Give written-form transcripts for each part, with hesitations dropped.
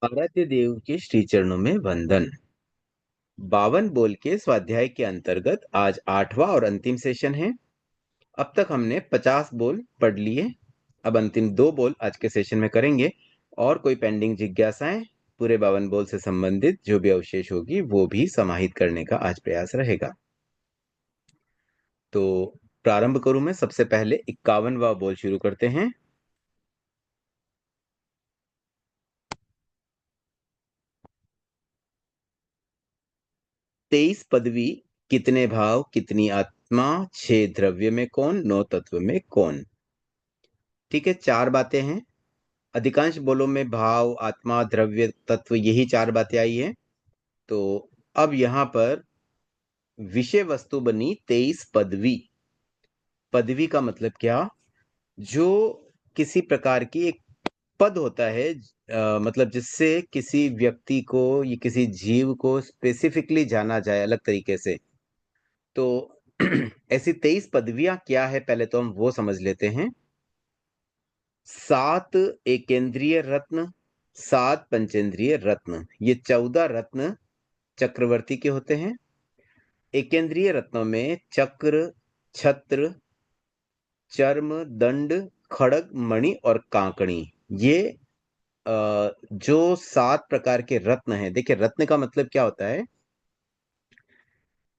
आराध्य देव के श्री चरणों में वंदन। 52 बोल के स्वाध्याय के अंतर्गत आज 8वां और अंतिम सेशन है। अब तक हमने 50 बोल पढ़ लिए। अब अंतिम 2 बोल आज के सेशन में करेंगे और कोई पेंडिंग जिज्ञासाएं पूरे 52 बोल से संबंधित जो भी अवशेष होगी वो भी समाहित करने का आज प्रयास रहेगा। तो प्रारंभ करूं मैं। सबसे पहले 51वां बोल शुरू करते हैं। तेईस पदवी, कितने भाव कितनी आत्मा, 6 द्रव्य में कौन, 9 तत्व में कौन। ठीक है, 4 बातें हैं। अधिकांश बोलों में भाव, आत्मा, द्रव्य, तत्व यही 4 बातें आई है। तो अब यहां पर विषय वस्तु बनी 23 पदवी। पदवी का मतलब क्या? जो किसी प्रकार की एक पद होता है, मतलब जिससे किसी व्यक्ति को या किसी जीव को स्पेसिफिकली जाना जाए अलग तरीके से। तो ऐसी 23 पदवियां क्या है, पहले तो हम वो समझ लेते हैं। 7 एकेंद्रीय रत्न, 7 पंचेंद्रिय रत्न, ये 14 रत्न चक्रवर्ती के होते हैं। एकेंद्रीय रत्नों में चक्र, छत्र, चर्म, दंड, खड़ग, मणि और कांकणी, ये जो 7 प्रकार के रत्न हैं। देखिए, रत्न का मतलब क्या होता है?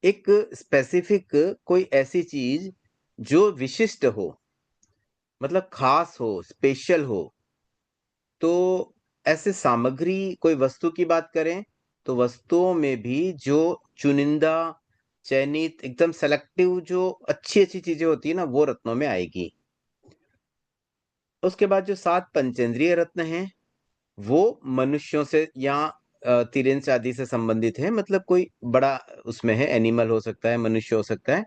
एक स्पेसिफिक कोई ऐसी चीज जो विशिष्ट हो, मतलब खास हो, स्पेशल हो। तो ऐसे सामग्री, कोई वस्तु की बात करें तो वस्तुओं में भी जो चुनिंदा, चयनित, एकदम सेलेक्टिव जो अच्छी अच्छी चीजें होती है ना, वो रत्नों में आएगी। उसके बाद जो 7 पंचेंद्रिय रत्न हैं वो मनुष्यों से या तिर्यंश आदि से संबंधित है। मतलब कोई बड़ा उसमें है, एनिमल हो सकता है, मनुष्य हो सकता है।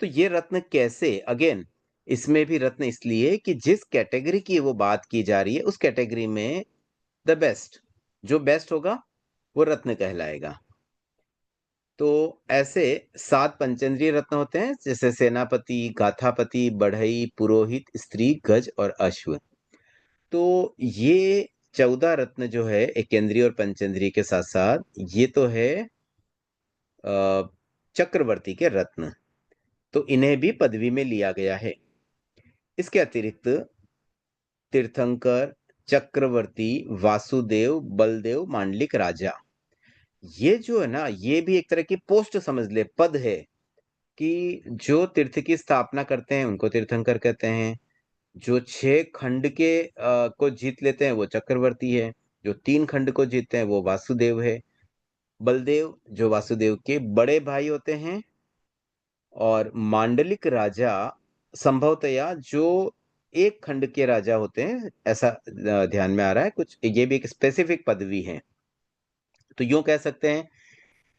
तो ये रत्न कैसे, अगेन इसमें भी रत्न इसलिए कि जिस कैटेगरी की वो बात की जा रही है उस कैटेगरी में द बेस्ट, जो बेस्ट होगा वो रत्न कहलाएगा। तो ऐसे 7 पंचेंद्रिय रत्न होते हैं, जैसे सेनापति, गाथापति, बढ़ई, पुरोहित, स्त्री, गज और अश्व। तो ये 14 रत्न जो है एकेंद्रीय और पंचेंद्रिय के साथ साथ, ये तो है चक्रवर्ती के रत्न। तो इन्हें भी पदवी में लिया गया है। इसके अतिरिक्त तीर्थंकर, चक्रवर्ती, वासुदेव, बलदेव, मांडलिक राजा, ये जो है ना, ये भी एक तरह की पोस्ट समझ ले, पद है कि जो तीर्थ की स्थापना करते हैं उनको तीर्थंकर कहते हैं। जो 6 खंड के को जीत लेते हैं वो चक्रवर्ती है। जो 3 खंड को जीतते हैं वो वासुदेव है। बलदेव जो वासुदेव के बड़े भाई होते हैं। और मांडलिक राजा संभवतया जो एक खंड के राजा होते हैं, ऐसा ध्यान में आ रहा है कुछ। ये भी एक स्पेसिफिक पदवी है। तो यूं कह सकते हैं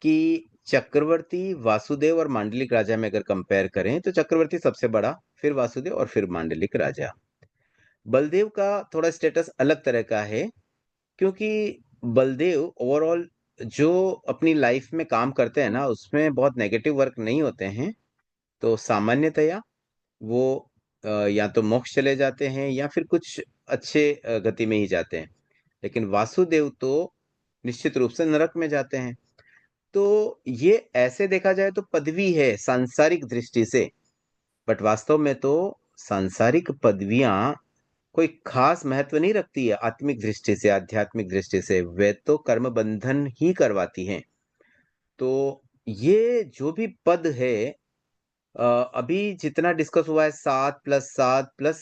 कि चक्रवर्ती, वासुदेव और मांडलिक राजा में अगर कंपेयर करें तो चक्रवर्ती सबसे बड़ा, फिर वासुदेव और फिर मांडलिक राजा। बलदेव का थोड़ा स्टेटस अलग तरह का है, क्योंकि बलदेव ओवरऑल जो अपनी लाइफ में काम करते हैं ना, उसमें बहुत नेगेटिव वर्क नहीं होते हैं। तो सामान्यतया वो या तो मोक्ष चले जाते हैं या फिर कुछ अच्छे गति में ही जाते हैं। लेकिन वासुदेव तो निश्चित रूप से नरक में जाते हैं। तो ये ऐसे देखा जाए तो पदवी है सांसारिक दृष्टि से। बट वास्तव में तो सांसारिक पदवियां कोई खास महत्व नहीं रखती है आत्मिक दृष्टि से, आध्यात्मिक दृष्टि से। वे तो कर्म बंधन ही करवाती हैं। तो ये जो भी पद है, अभी जितना डिस्कस हुआ है, 7+7 प्लस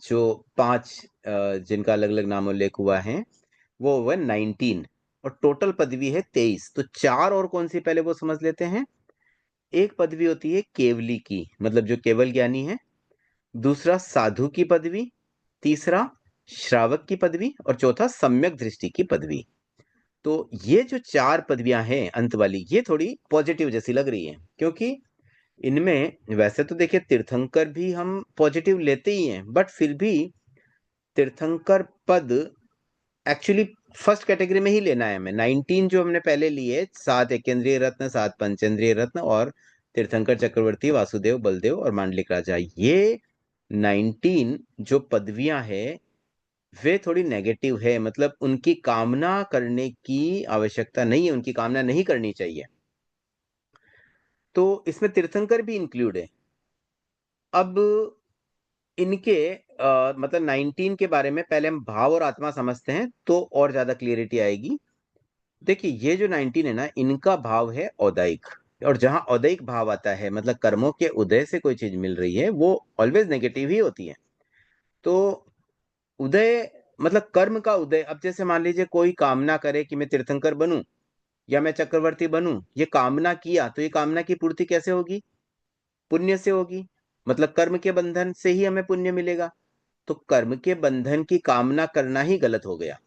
जो 5 जिनका अलग अलग नाम उल्लेख हुआ है, वो हुआ 19। और टोटल पदवी है 23। तो 4 और कौन सी पहले वो समझ लेते हैं। एक पदवी होती है केवली की, मतलब जो केवल ज्ञानी है। दूसरा साधु की पदवी। तीसरा श्रावक की पदवी। और चौथा सम्यक दृष्टि की पदवी। तो ये जो 4 पदवियां हैं अंत वाली, ये थोड़ी पॉजिटिव जैसी लग रही है, क्योंकि इनमें वैसे तो देखिए तीर्थंकर भी हम पॉजिटिव लेते ही हैं, बट फिर भी तीर्थंकर पद एक्चुअली फर्स्ट कैटेगरी में ही लेना है हमें। 19 जो हमने पहले लिए, 7 एकेंद्रीय रत्न, 7 पंचेंद्रिय रत्न और तीर्थंकर, चक्रवर्ती, वासुदेव, बलदेव और मांडलिक राजा, ये 19 जो पदवियां हैं, वे थोड़ी नेगेटिव है, मतलब उनकी कामना करने की आवश्यकता नहीं है, उनकी कामना नहीं करनी चाहिए। तो इसमें तीर्थंकर भी इंक्लूड है। अब इनके मतलब 19 के बारे में पहले हम भाव और आत्मा समझते हैं, तो और ज़्यादा क्लैरिटी आएगी। देखिए, ये जो 19 है ना, इनका भाव है औदैक, और जहाँ औदैक भाव आता है, मतलब कर्मों के उदय से कोई चीज़ मिल रही है, वो ऑलवेज़ नेगेटिव ही होती है। तो उदय मतलब कर्म का उदय, अब जैसे मान लीजिए कोई कामना करे कि मैं तीर्थंकर बनूँ या मैं चक्रवर्ती बनूँ, ये कामना किया, तो ये कामना की पूर्ति कैसे होगी? पुण्य से होगी, मतलब कर्म के बंधन से ही हमें पुण्य मिलेगा। तो कर्म के बंधन की कामना करना ही गलत हो गया।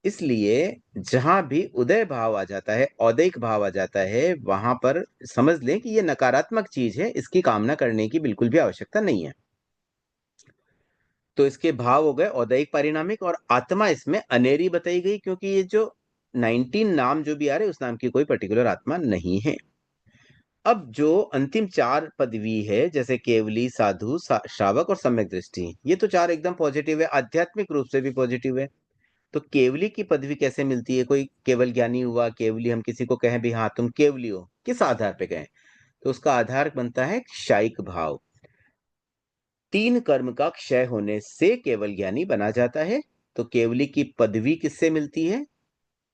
इसलिए जहां भी उदय भाव आ जाता है, औदैक भाव आ जाता है, वहां पर समझ लें कि ये नकारात्मक चीज है, इसकी कामना करने की बिल्कुल भी आवश्यकता नहीं है। तो इसके भाव हो गए औदैक, पारिणामिक, और आत्मा इसमें अनेरी बताई गई, क्योंकि ये जो 19 नाम जो भी आ रहे उस नाम की कोई पर्टिकुलर आत्मा नहीं है। अब जो अंतिम 4 पदवी है, जैसे केवली, साधु, श्रावक और सम्यक दृष्टि, ये तो 4 एकदम पॉजिटिव है, आध्यात्मिक रूप से भी पॉजिटिव है। तो केवली की पदवी कैसे मिलती है? कोई केवल ज्ञानी हुआ, केवली, हम किसी को कहें भी हाँ तुम केवली हो, किस आधार पे कहें? तो उसका आधार बनता है क्षायिक भाव। 3 कर्म का क्षय होने से केवल ज्ञानी बना जाता है। तो केवली की पदवी किससे मिलती है?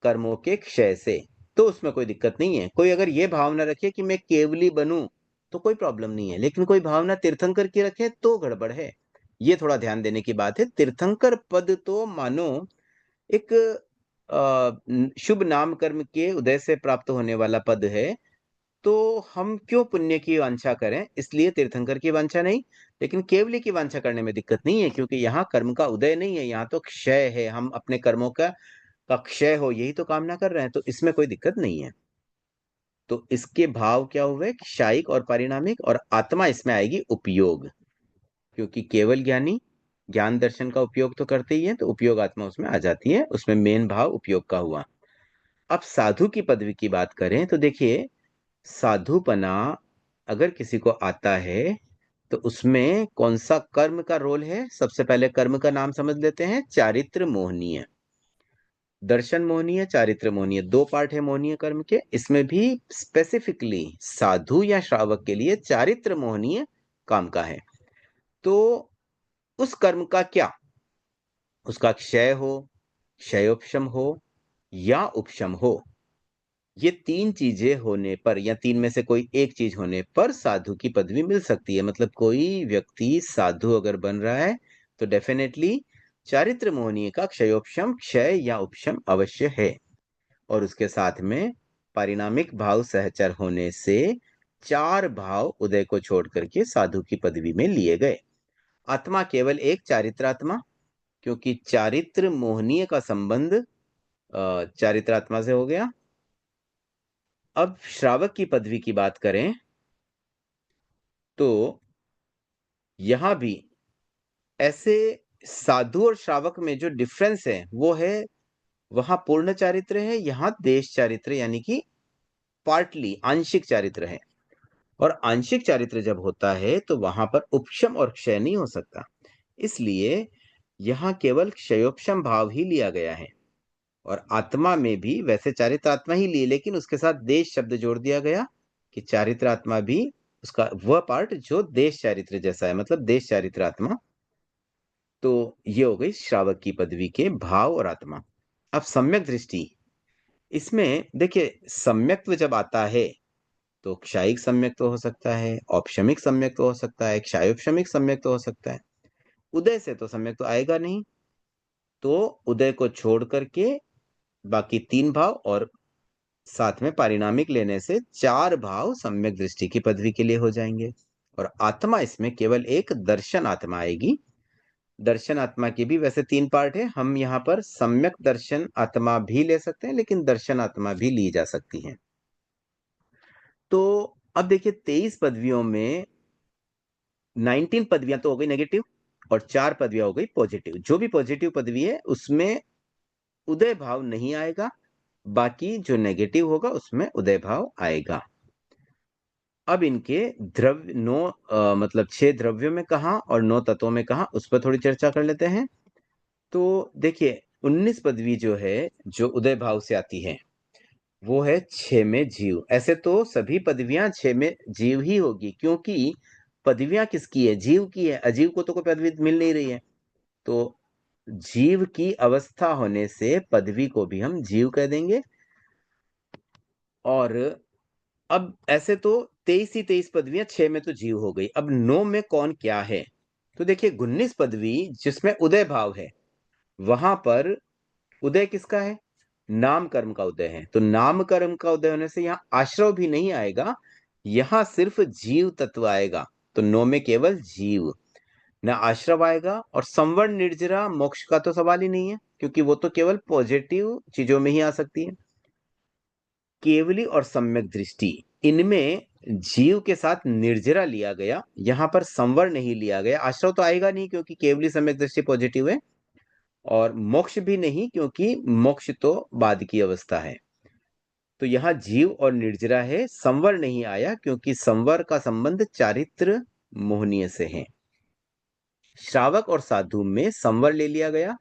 कर्मों के क्षय से। तो उसमें कोई दिक्कत नहीं है। कोई अगर ये भावना रखे कि मैं केवली बनूं, तो कोई प्रॉब्लम नहीं है, लेकिन कोई भावना तीर्थंकर की रखे तो गड़बड़ है। ये थोड़ा ध्यान देने की बात है। तीर्थंकर पद तो मानो एक शुभ नाम कर्म के उदय से प्राप्त होने वाला पद है। तो हम क्यों पुण्य की वांछा करें? इसलिए तीर्थंकर की वांछा नहीं, लेकिन केवली की वांछा करने में दिक्कत नहीं है, क्योंकि यहाँ कर्म का उदय नहीं है, यहाँ तो क्षय है। हम अपने कर्मों का क्षय हो, यही तो कामना कर रहे हैं, तो इसमें कोई दिक्कत नहीं है। तो इसके भाव क्या हुए? क्षायिक और पारिणामिक, और आत्मा इसमें आएगी उपयोग, क्योंकि केवल ज्ञानी ज्ञान दर्शन का उपयोग तो करते ही है, तो उपयोग आत्मा उसमें आ जाती है। उसमें मेन भाव उपयोग का हुआ। अब साधु की पदवी की बात करें तो देखिए, साधुपना अगर किसी को आता है, तो उसमें कौन सा कर्म का रोल है? सबसे पहले कर्म का नाम समझ लेते हैं, चारित्र मोहनीय। दर्शन मोहनीय, चारित्र मोहनीय, 2 पार्ट है मोहनीय कर्म के। इसमें भी स्पेसिफिकली साधु या श्रावक के लिए चारित्र मोहनीय काम का है। तो उस कर्म का क्या? उसका क्षय हो, क्षयोपशम हो, या उपशम हो, ये 3 चीजें होने पर, या 3 में से कोई एक चीज होने पर साधु की पदवी मिल सकती है। मतलब कोई व्यक्ति साधु अगर बन रहा है, तो डेफिनेटली चारित्र मोहनीय का क्षयोपशम, क्षय या उपशम अवश्य है। और उसके साथ में पारिणामिक भाव सहचर होने से 4 भाव उदय को छोड़ करके साधु की पदवी में लिए गए। आत्मा केवल एक चारित्रात्मा, क्योंकि चारित्र मोहनीय का संबंध चारित्रात्मा से हो गया। अब श्रावक की पदवी की बात करें तो यहां भी ऐसे साधु और श्रावक में जो डिफरेंस है वो है, वहां पूर्ण चारित्र है, यहां देश चारित्र, यानी कि पार्टली आंशिक चारित्र है। और आंशिक चारित्र जब होता है तो वहां पर उपशम और क्षय नहीं हो सकता। इसलिए यहां केवल क्षयोपशम भाव ही लिया गया है। और आत्मा में भी वैसे चारित्र आत्मा ही ली, लेकिन उसके साथ देश शब्द जोड़ दिया गया कि चारित्र आत्मा भी उसका वह पार्ट जो देश चारित्र जैसा है, मतलब देश चारित्र आत्मा। तो ये हो गई श्रावक की पदवी के भाव और आत्मा। अब सम्यक दृष्टि, इसमें देखिए सम्यक्त्व जब आता है, तो क्षायिक सम्यक तो हो सकता है, औपशमिक सम्यक तो हो सकता है, क्षायोपशमिक सम्यक तो हो सकता है। उदय से तो सम्यक तो आएगा नहीं। तो उदय को छोड़ करके बाकी 3 भाव और साथ में पारिणामिक लेने से 4 भाव सम्यक दृष्टि की पदवी के लिए हो जाएंगे। और आत्मा इसमें केवल एक दर्शन आत्मा आएगी। दर्शन आत्मा के भी वैसे 3 पार्ट है, हम यहाँ पर सम्यक दर्शन आत्मा भी ले सकते हैं, लेकिन दर्शन आत्मा भी ली जा सकती है। तो अब देखिए 23 पदवियों में 19 पदवियां तो हो गई नेगेटिव, और 4 पदवियां हो गई पॉजिटिव। जो भी पॉजिटिव पदवी है उसमें उदय भाव नहीं आएगा, बाकी जो नेगेटिव होगा उसमें उदय भाव आएगा। अब इनके द्रव्य 9 मतलब 6 द्रव्यों में कहा और 9 तत्वों में कहा, उस पर थोड़ी चर्चा कर लेते हैं। तो देखिए 19 पदवी जो है, जो उदय भाव से आती है, वो है 6 में जीव। ऐसे तो सभी पदवियां 6 में जीव ही होगी, क्योंकि पदवियां किसकी है? जीव की है। अजीव को तो कोई पदवी मिल नहीं रही है। तो जीव की अवस्था होने से पदवी को भी हम जीव कह देंगे। और अब ऐसे तो 23 ही 23 पदवियां, 6 में तो जीव हो गई। अब 9 में कौन क्या है? तो देखिए 19 पदवी जिसमें उदय भाव है, वहां पर उदय किसका है? नाम कर्म का उदय है। तो नाम कर्म का उदय होने से यहाँ आश्रव भी नहीं आएगा, यहाँ सिर्फ जीव तत्व आएगा। तो 9 में केवल जीव, न आश्रव आएगा। और संवर्ण निर्जरा मोक्ष का तो सवाल ही नहीं है, क्योंकि वो तो केवल पॉजिटिव चीजों में ही आ सकती है। केवली और सम्यक दृष्टि, इनमें जीव के साथ निर्जरा लिया गया, यहां पर संवर नहीं लिया गया। आश्रव तो आएगा नहीं, क्योंकि केवली सम्यक दृष्टि पॉजिटिव है। और मोक्ष भी नहीं, क्योंकि मोक्ष तो बाद की अवस्था है। तो यहाँ जीव और निर्जरा है, संवर नहीं आया, क्योंकि संवर का संबंध चारित्र मोहनीय से है। श्रावक और साधु में संवर ले लिया गया,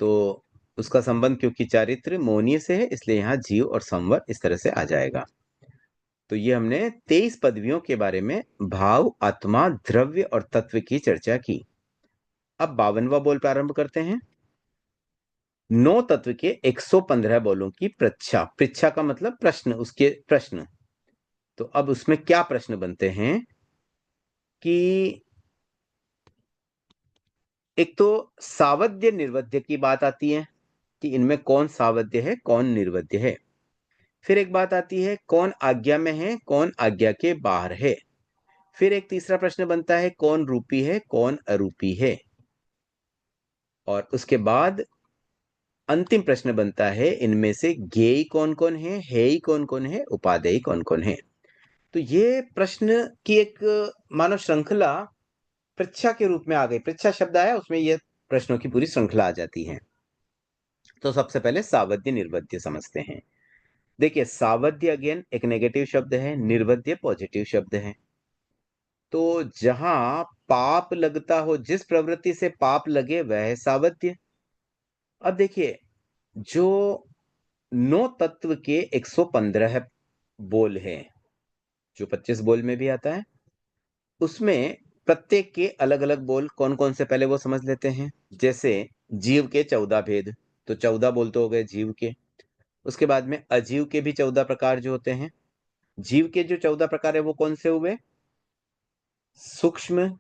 तो उसका संबंध क्योंकि चारित्र मोहनीय से है, इसलिए यहाँ जीव और संवर इस तरह से आ जाएगा। तो ये हमने 23 पदवियों के बारे में भाव, आत्मा, द्रव्य और तत्व की चर्चा की। अब 52वां बोल प्रारंभ करते हैं। 9 तत्व के 115 बोलों की पृच्छा। पृच्छा का मतलब प्रश्न, उसके प्रश्न। तो अब उसमें क्या प्रश्न बनते हैं कि एक तो सावध्य निर्वध्य की बात आती है, कि इनमें कौन सावध्य है, कौन निर्वध्य है। फिर एक बात आती है, कौन आज्ञा में है, कौन आज्ञा के बाहर है। फिर एक तीसरा प्रश्न बनता है, कौन रूपी है, कौन अरूपी है। और उसके बाद अंतिम प्रश्न बनता है, इनमें से ज्ञेय कौन कौन है, हेय कौन कौन है, उपादेय कौन कौन है। तो ये प्रश्न की एक मानव श्रृंखला पृच्छा के रूप में आ गई। पृच्छा शब्द आया, उसमें ये प्रश्नों की पूरी श्रृंखला आ जाती है। तो सबसे पहले सावध्य निर्वध्य समझते हैं। देखिए सावध्य अगेन एक नेगेटिव शब्द है, निर्वध्य पॉजिटिव शब्द है। तो जहां पाप लगता हो, जिस प्रवृत्ति से पाप लगे, वह है सावध्य। अब देखिए जो 9 तत्व के 115 बोल हैं, जो 25 बोल में भी आता है, उसमें प्रत्येक के अलग अलग बोल कौन कौन से, पहले वो समझ लेते हैं। जैसे जीव के 14 भेद, तो 14 बोल तो हो गए जीव के। उसके बाद में अजीव के भी 14 प्रकार जो होते हैं। जीव के जो 14 प्रकार है वो कौन से हुए? सूक्ष्म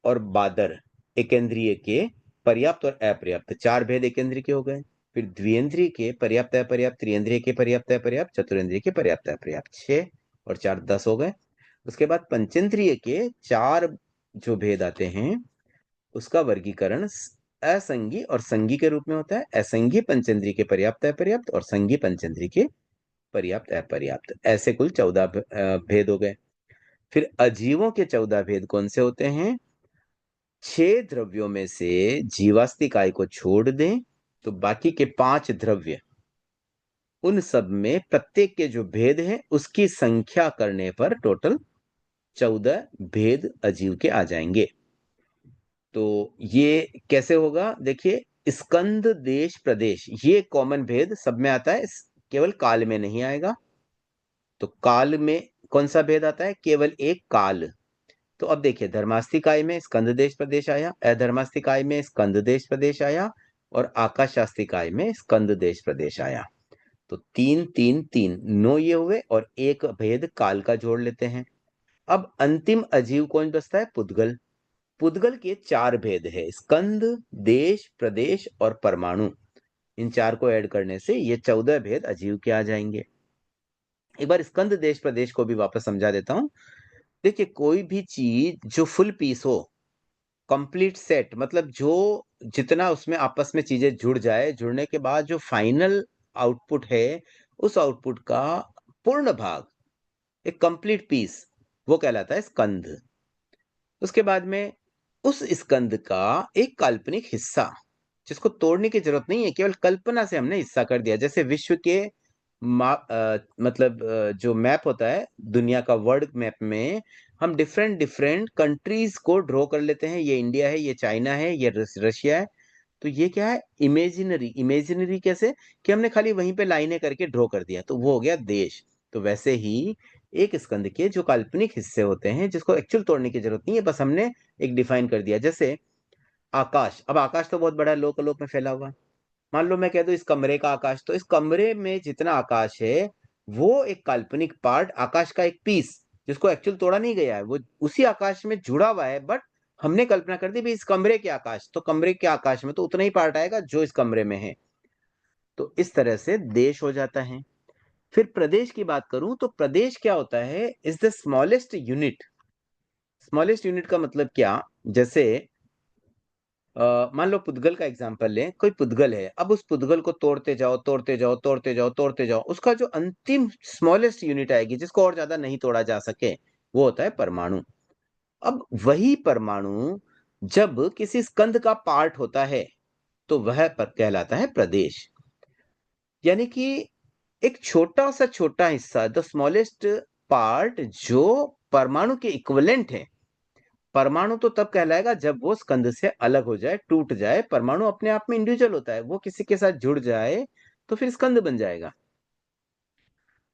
और बादर, एकेंद्रिय के पर्याप्त और अपर्याप्त, 4 भेद एकेंद्रिय के हो गए। फिर द्विएंद्रिय के पर्याप्त अपर्याप्त, त्रिएंद्रिय के पर्याप्त अपर्याप्त, चतुरेंद्रिय के पर्याप्त अपर्याप्त, 6 और 4 10 हो गए। उसके बाद पंचेंद्रिय के 4 जो भेद आते हैं, उसका वर्गीकरण असंगी और संगी के रूप में होता है। असंगी पंचेंद्रिय के पर्याप्त अपर्याप्त और संगी पंचेंद्रिय के पर्याप्त अपर्याप्त, ऐसे कुल 14 भेद हो गए। फिर अजीवों के 14 भेद कौन से होते हैं? 6 द्रव्यों में से जीवास्तिक आय को छोड़ दें तो बाकी के 5 द्रव्य, उन सब में प्रत्येक के जो भेद हैं उसकी संख्या करने पर टोटल 14 भेद अजीव के आ जाएंगे। तो ये कैसे होगा? देखिए स्कंद देश प्रदेश, ये कॉमन भेद सब में आता है, केवल काल में नहीं आएगा। तो काल में कौन सा भेद आता है? केवल एक काल। तो अब देखिए धर्मास्तिकाय में स्कंद देश प्रदेश आया, अधर्मास्तिकाय में स्कंद देश प्रदेश आया, और आकाशास्तिकाय में स्कंद देश प्रदेश आया। तो 3 3 3 9 ये हुए, और एक भेद काल का जोड़ लेते हैं। अब अंतिम अजीव कौन बचता है? पुद्गल। पुद्गल के 4 भेद है, स्कंद, देश, प्रदेश और परमाणु। इन 4 को ऐड करने से ये 14 भेद अजीव के आ जाएंगे। एक बार स्कंद देश प्रदेश को भी वापस समझा देता हूं। देखिए कोई भी चीज जो फुल पीस हो, कंप्लीट सेट, मतलब जो जितना उसमें आपस में चीजें जुड़ जाए, जुड़ने के बाद जो फाइनल आउटपुट है, उस आउटपुट का पूर्ण भाग, एक कंप्लीट पीस, वो कहलाता है स्कंद। उसके बाद में उस स्कंद का एक काल्पनिक हिस्सा, जिसको तोड़ने की जरूरत नहीं है, केवल कल्पना से हमने हिस्सा कर दिया। जैसे विश्व के मतलब जो मैप होता है दुनिया का, वर्ल्ड मैप में हम डिफरेंट डिफरेंट कंट्रीज को ड्रॉ कर लेते हैं, ये इंडिया है, ये चाइना है, ये रशिया है। तो ये क्या है? इमेजिनरी। इमेजिनरी कैसे? कि हमने खाली वहीं पे लाइनें करके ड्रॉ कर दिया, तो वो हो गया देश। तो वैसे ही एक स्कंद के जो काल्पनिक हिस्से होते हैं जिसको एक्चुअल तोड़ने की जरूरत नहीं है, बस हमने एक डिफाइन कर दिया। जैसे आकाश। अब आकाश तो बहुत बड़ा है, लोक में फैला हुआ। मान लो मैं कह दूं इस कमरे का आकाश, तो इस कमरे में जितना आकाश है वो एक काल्पनिक पार्ट, आकाश का एक पीस, जिसको एक्चुअल तोड़ा नहीं गया है, वो उसी आकाश में जुड़ा हुआ है, बट हमने कल्पना कर दी भाई इस कमरे के आकाश, तो कमरे के आकाश में तो उतना ही पार्ट आएगा जो इस कमरे में है। तो इस तरह से देश हो जाता है। फिर प्रदेश की बात करूं तो प्रदेश क्या होता है? Is the smallest unit. Smallest unit का मतलब क्या? जैसे मान लो पुद्गल का एग्जांपल लें। कोई पुद्गल है, अब उस पुद्गल को तोड़ते जाओ तोड़ते जाओ तोड़ते जाओ तोड़ते जाओ, उसका जो अंतिम स्मॉलेस्ट यूनिट आएगी जिसको और ज्यादा नहीं तोड़ा जा सके, वो होता है परमाणु। अब वही परमाणु जब किसी स्कंद का पार्ट होता है तो वह कहलाता है प्रदेश। यानी कि एक छोटा सा छोटा हिस्सा, द स्मॉलेस्ट पार्ट, जो परमाणु के इक्विवेलेंट है। परमाणु तो तब कहलाएगा जब वो स्कंद से अलग हो जाए, टूट जाए। परमाणु अपने आप में इंडिविजुअल होता है, वो किसी के साथ जुड़ जाए तो फिर स्कंद बन जाएगा।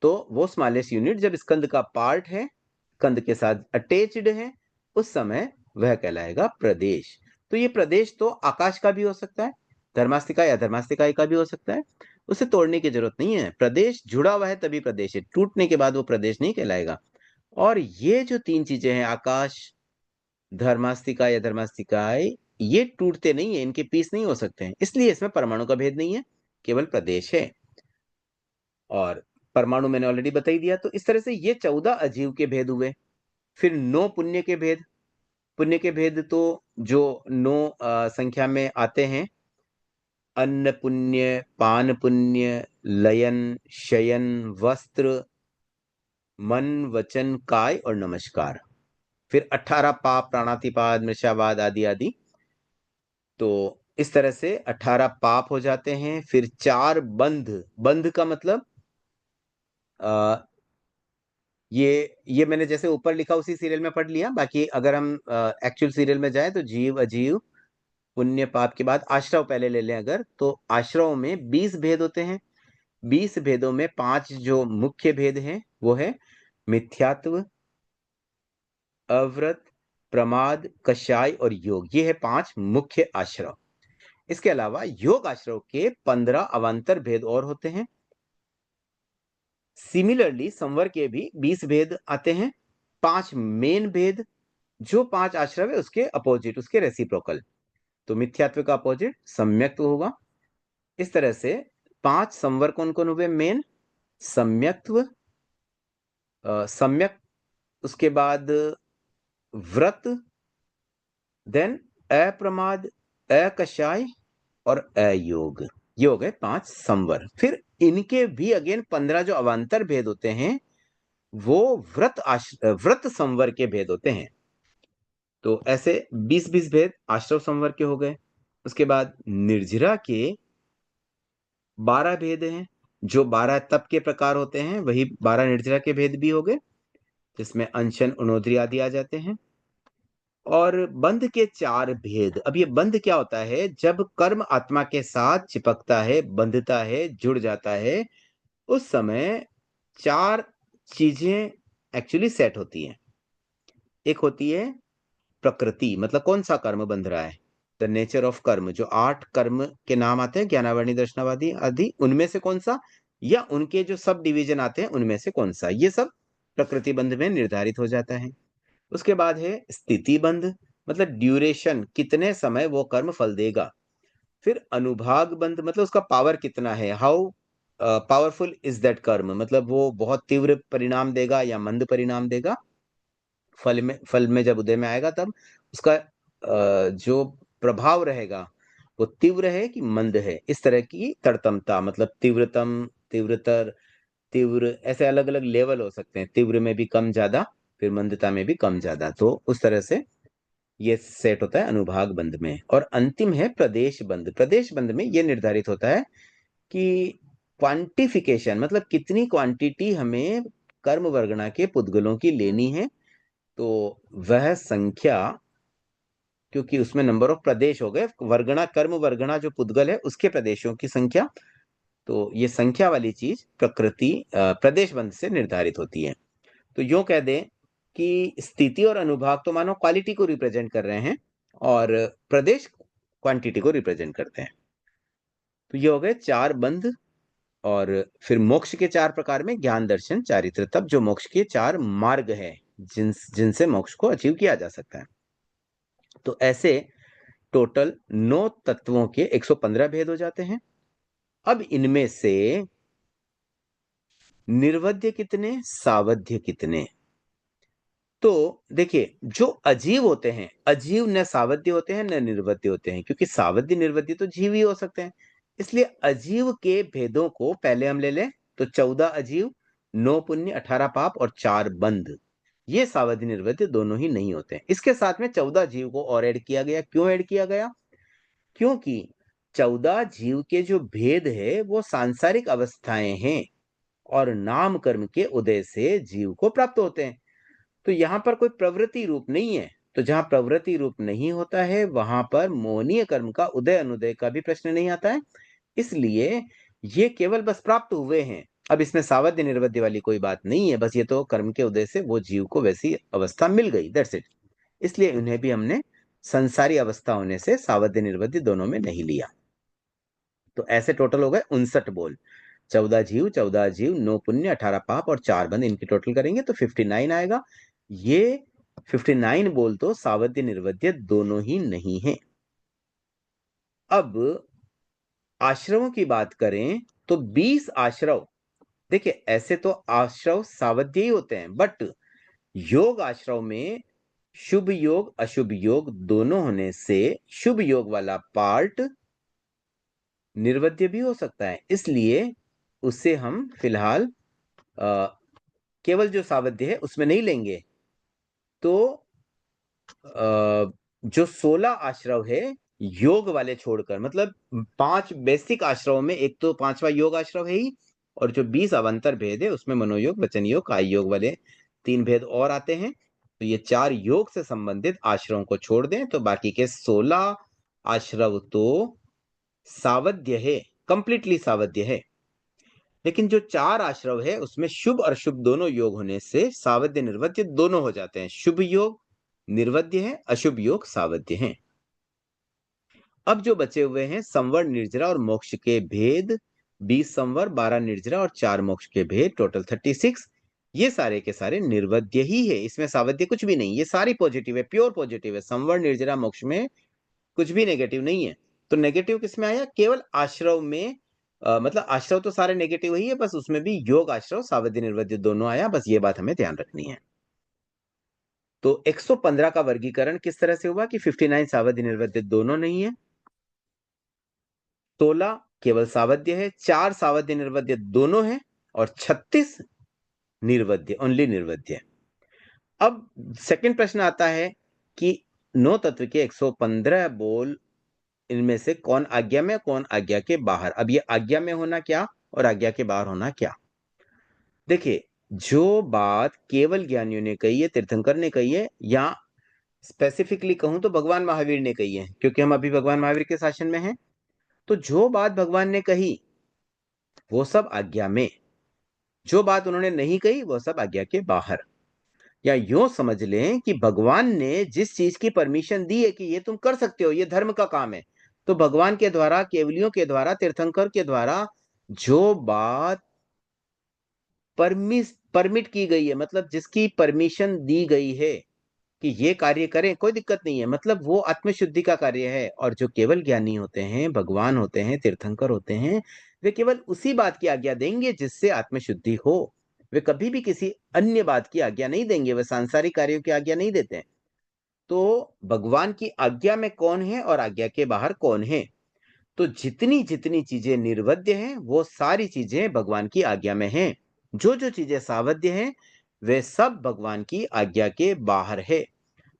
तो वो स्मॉलेस्ट यूनिट जब स्कंद का पार्ट है, स्कंद के साथ अटैच्ड है, उस समय वह कहलाएगा प्रदेश। तो ये प्रदेश तो आकाश का भी हो सकता है, धर्मास्तिका या धर्मास्तिकाई का भी हो सकता है, उसे तोड़ने की जरूरत नहीं है। प्रदेश जुड़ा हुआ है तभी प्रदेश है, टूटने के बाद वो प्रदेश नहीं कहलाएगा। और ये जो तीन चीजें हैं, आकाश, धर्मास्तिका या धर्मास्तिकाई, ये टूटते नहीं है, इनके पीस नहीं हो सकते हैं, इसलिए इसमें परमाणु का भेद नहीं है, केवल प्रदेश है। और परमाणु मैंने ऑलरेडी बता ही दिया। तो इस तरह से ये 14 अजीव के भेद हुए। फिर 9 पुण्य के भेद। पुण्य के भेद तो जो 9 संख्या में आते हैं, अन्न पुण्य, पान पुण्य, लयन, शयन, वस्त्र, मन, वचन, काय और नमस्कार। फिर 18 पाप, प्राणातिपात, मृषावाद आदि आदि। तो इस तरह से 18 पाप हो जाते हैं। फिर 4 बंध। बंध का मतलब आ, ये मैंने जैसे ऊपर लिखा उसी सीरियल में पढ़ लिया। बाकी अगर हम एक्चुअल सीरियल में जाए तो जीव, अजीव, पुण्य, पाप के बाद आश्रव पहले ले लें अगर, तो आश्रव में 20 भेद होते हैं। 20 भेदों में 5 जो मुख्य भेद हैं वो है मिथ्यात्व, अव्रत, प्रमाद, कषाय और योग। ये है 5 मुख्य आश्रव। इसके अलावा योग आश्रव के 15 अवान्तर भेद और होते हैं। सिमिलरली संवर के भी 20 भेद आते हैं। 5 मेन भेद, जो 5 आश्रव है उसके अपोजिट, उसके रेसिप्रोकल। तो मिथ्यात्व का अपोजिट सम्यक्त्व होगा। इस तरह से 5 संवर कौन कौन हुए? मेन, सम्यक्त्व, सम्यक, उसके बाद व्रत, देन अप्रमाद, अकषाय और अयोग। ये हो गए 5 संवर। फिर इनके भी अगेन 15 जो अवान्तर भेद होते हैं वो व्रत संवर के भेद होते हैं। तो ऐसे 20-20 भेद आश्रव संवर के हो गए। उसके बाद निर्जरा के 12 भेद हैं। जो 12 तप के प्रकार होते हैं वही 12 निर्जरा के भेद भी हो गए, जिसमें अनशन, उनोद्री आदि आ जाते हैं। और बंध के 4 भेद। अब ये बंध क्या होता है? जब कर्म आत्मा के साथ चिपकता है, बंधता है, जुड़ जाता है, उस समय 4 चीजें एक्चुअली सेट होती हैं। एक होती है प्रकृति, मतलब कौन सा कर्म बंध रहा है, द नेचर ऑफ कर्म। जो 8 कर्म के नाम आते हैं, ज्ञानावरणी, दर्शनावादी आदि, उनमें से कौन सा, या उनके जो सब डिवीजन आते हैं उनमें से कौन सा, ये सब प्रकृति बंध में निर्धारित हो जाता है। उसके बाद है स्थिति बंध, मतलब ड्यूरेशन, कितने समय वो कर्म फल देगा। फिर अनुभाग बंध, मतलब उसका पावर कितना है, हाउ पावरफुल इज दैट कर्म, मतलब वो बहुत तीव्र परिणाम देगा या मंद परिणाम देगा। फल में जब उदय में आएगा तब उसका जो प्रभाव रहेगा वो तीव्र है कि मंद है, इस तरह की तड़तमता, मतलब तीव्रतम, तीव्रतर, तीव्र, ऐसे अलग अलग लेवल हो सकते हैं। तीव्र में भी कम ज्यादा, फिर मंदता में भी कम ज्यादा। तो उस तरह से ये सेट होता है अनुभाग बंध में। और अंतिम है प्रदेश बंध। प्रदेश बंध में ये निर्धारित होता है कि क्वांटिफिकेशन, मतलब कितनी क्वांटिटी हमें कर्म वर्गणा के पुद्गलों की लेनी है, तो वह संख्या क्योंकि उसमें नंबर ऑफ प्रदेश हो गए। वर्गणा, कर्म वर्गणा जो पुद्गल है उसके प्रदेशों की संख्या। तो ये संख्या वाली चीज प्रकृति प्रदेश बंध से निर्धारित होती है। तो यूं कह दें कि स्थिति और अनुभाग तो मानो क्वालिटी को रिप्रेजेंट कर रहे हैं और प्रदेश क्वांटिटी को रिप्रेजेंट करते हैं। तो ये हो गए चार बंध। और फिर मोक्ष के चार प्रकार में ज्ञान, दर्शन, चारित्र, तप, जो मोक्ष के चार मार्ग है जिनसे मोक्ष को अचीव किया जा सकता है। तो ऐसे टोटल 9 तत्वों के 115 भेद हो जाते हैं। अब इनमें से निर्वध्य कितने, सावध्य कितने? तो देखिए, जो अजीव होते हैं, अजीव न सावध्य होते हैं न निर्वध्य होते हैं, क्योंकि सावध्य निर्वध्य तो जीव ही हो सकते हैं। इसलिए अजीव के भेदों को पहले हम ले लें। तो 14 अजीव, 9 पुण्य, 18 पाप और 4 बंध, ये सावध्य निर्वध्य दोनों ही नहीं होते हैं। इसके साथ में 14 जीव को और ऐड किया गया। क्यों ऐड किया गया? क्योंकि 14 जीव के जो भेद है वो सांसारिक अवस्थाएं हैं और नाम कर्म के उदय से जीव को प्राप्त होते हैं। तो यहां पर कोई प्रवृत्ति रूप नहीं है। तो जहां प्रवृत्ति रूप नहीं होता है वहां पर मोहनीय कर्म का उदय अनुदय का भी प्रश्न नहीं आता है। इसलिए ये केवल बस प्राप्त हुए हैं। अब इसमें सावध्य निर्वध्य वाली कोई बात नहीं है, बस ये तो कर्म के उदय से वो जीव को वैसी अवस्था मिल गई, दैट्स इट। इसलिए उन्हें भी हमने संसारी अवस्था होने से सावध्य निर्वध्य दोनों में नहीं लिया। तो ऐसे टोटल हो गए 59 बोल। 14 जीव, 14 जीव, 9 पुण्य, 18 पाप और 4 बंध, इनकी टोटल करेंगे तो 59 आएगा। ये 59 बोल तो सावध्य निर्वध्य दोनों ही नहीं है। अब आश्रमों की बात करें तो 20 आश्रव। देखिए, ऐसे तो आश्रव सावध्य ही होते हैं, बट योग आश्रव में शुभ योग अशुभ योग दोनों होने से शुभ योग वाला पार्ट निर्वध्य भी हो सकता है। इसलिए उससे हम फिलहाल केवल जो सावध्य है उसमें नहीं लेंगे। तो जो 16 आश्रव है योग वाले छोड़कर, मतलब 5 बेसिक आश्रव में एक तो 5वां योग आश्रव है ही, और जो 20 अवंतर भेद है उसमें मनोयोग, वचन योग, काय योग वाले 3 भेद और आते हैं। तो ये 4 योग से संबंधित आश्रवों को छोड़ दें तो बाकी के 16 आश्रव तो सावध्य है, कंप्लीटली सावध्य है। लेकिन जो 4 आश्रव है उसमें शुभ और शुभ दोनों योग होने से सावध्य निर्वध्य दोनों हो जाते हैं। शुभ योग निर्वध्य है, अशुभ योग सावध्य है। अब जो बचे हुए हैं संवर, निर्जरा और मोक्ष के भेद, 20 संवर, 12 निर्जरा और 4 मोक्ष के भेद, टोटल 36। ये सारे के सारे निर्वध्य ही है, इसमें सावध्य कुछ भी नहीं। ये सारी पॉजिटिव है, प्योर पॉजिटिव है। संवर, निर्जरा, मोक्ष में कुछ भी नेगेटिव नहीं है। तो नेगेटिव किसमें आया? केवल आश्रव में। मतलब आश्रव तो सारे नेगेटिव ही है, बस उसमें भी योग आश्रव सावध्य निर्वध्य दोनों आया। बस ये बात हमें ध्यान रखनी है। तो 115 का वर्गीकरण किस तरह से हुआ कि 59 सावध्य निर्वध्य दोनों नहीं है, 16 केवल सावध्य है, 4 सावध्य निर्वध्य दोनों है और 36 निर्वध्य, ओनली निर्वध्य। अब सेकंड प्रश्न आता है कि 9 तत्व के 115 बोल, इनमें से कौन आज्ञा में, कौन आज्ञा के बाहर? अब ये आज्ञा में होना क्या और आज्ञा के बाहर होना क्या? देखिए, जो बात केवल ज्ञानियों ने कही है, तीर्थंकर ने कही है, या स्पेसिफिकली कहूं तो भगवान महावीर ने कही है, क्योंकि हम अभी भगवान महावीर के शासन में हैं। तो जो बात भगवान ने कही वो सब आज्ञा में, जो बात उन्होंने नहीं कही वो सब आज्ञा के बाहर। या यूं समझ लें कि भगवान ने जिस चीज की परमिशन दी है कि ये तुम कर सकते हो, ये धर्म का काम है, तो भगवान के द्वारा, केवलियों के द्वारा, तीर्थंकर के द्वारा जो बात परमिट की गई है, मतलब जिसकी परमिशन दी गई है कि ये कार्य करें, कोई दिक्कत नहीं है, मतलब वो आत्मशुद्धि का कार्य है। और जो केवल ज्ञानी होते हैं, भगवान होते हैं, तीर्थंकर होते हैं, वे केवल उसी बात की आज्ञा देंगे जिससे आत्मशुद्धि हो। वे कभी भी किसी अन्य बात की आज्ञा नहीं देंगे, वे सांसारिक कार्यों की आज्ञा नहीं देते हैं। तो भगवान की आज्ञा में कौन है और आज्ञा के बाहर कौन है? तो जितनी जितनी चीजें निर्वध्य हैं वो सारी चीजें भगवान की आज्ञा में हैं। जो जो चीजें सावध्य हैं वे सब भगवान की आज्ञा के बाहर है।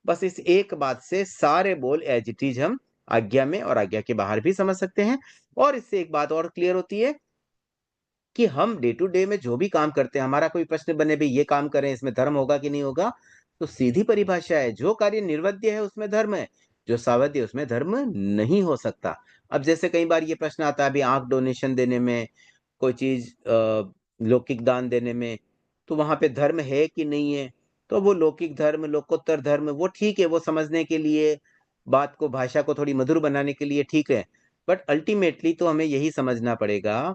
बस इस एक बात से सारे बोल एज इट इज हम आज्ञा में और आज्ञा के बाहर भी समझ सकते हैं। और इससे एक बात और क्लियर होती है कि हम डे टू डे में जो भी काम करते हैं, हमारा कोई प्रश्न बने भाई ये काम करें, इसमें धर्म होगा कि नहीं होगा, तो सीधी परिभाषा है, जो कार्य निर्वध्य है उसमें धर्म है, जो सावध्य उसमें धर्म नहीं हो सकता। अब जैसे कई बार ये प्रश्न आता है अभी आंख डोनेशन देने में, कोई चीज लौकिक दान देने में, तो वहां पे धर्म है कि नहीं है? तो वो लौकिक धर्म, लोकोत्तर धर्म, वो ठीक है, वो समझने के लिए, बात को, भाषा को थोड़ी मधुर बनाने के लिए ठीक है। बट अल्टीमेटली तो हमें यही समझना पड़ेगा